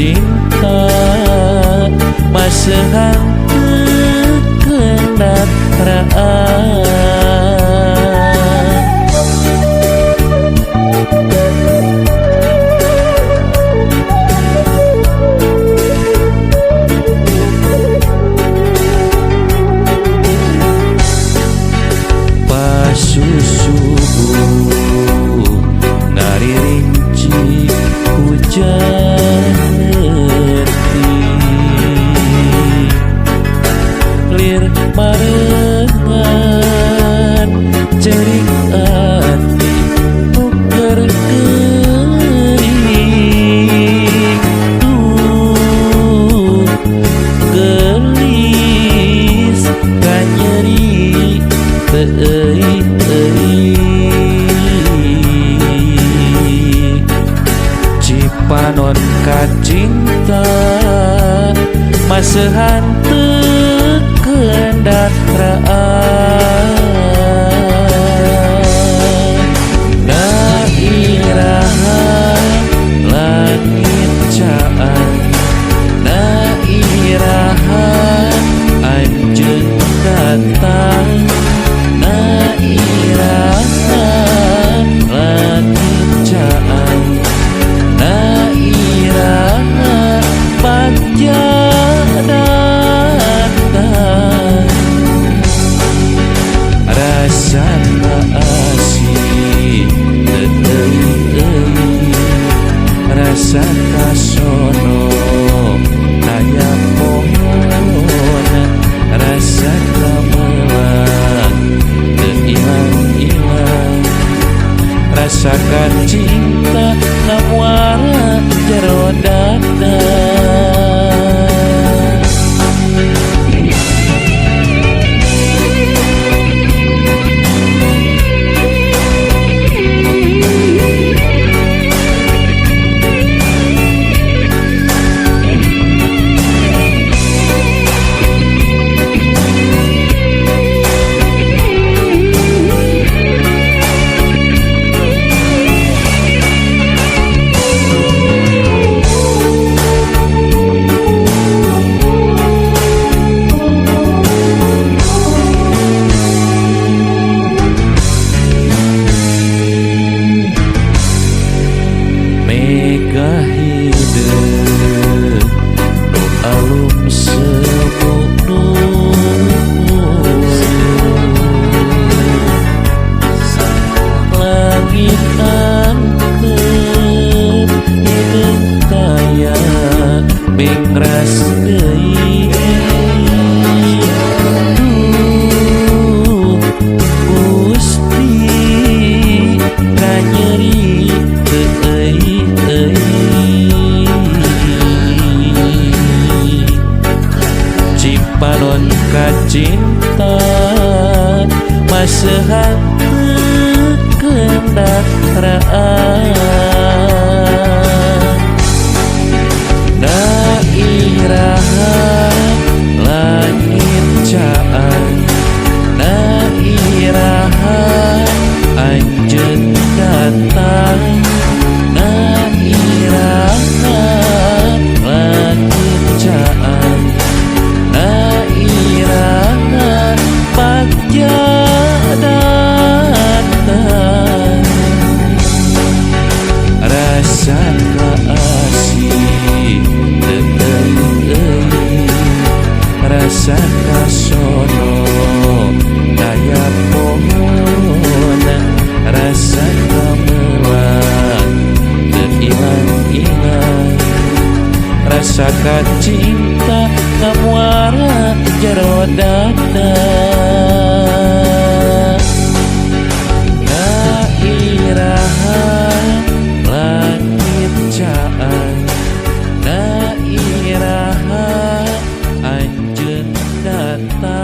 cinta masehan kendaraan pasusubuh ngaririnci hujan lir marengan cerik ati nuker geuning gelis kanyeri teu cipanon kacinta masehan teu kendaraan nairaha langit caan nairaha anjeun datang nairaha langit caan nairaha bagja datang rasa asih rasa kasono aya pohon rasa gamelan teu ilang-ilang rasakan cinta namuara jero dada hideung nu alum semunu langit angkeun hideung taya bengras deui Gusti kanyeri cipanon kacinta masehan kendaraan nairaha langit caan nairaha anjeun datang nairaha langit caan nairaha bagja datang rasa asih teu rasa kasono daya pohon rasa gamelan teu ilang-ilang rasakan cinta namuara jero dada nairaha langit caan nairaha anjeun datang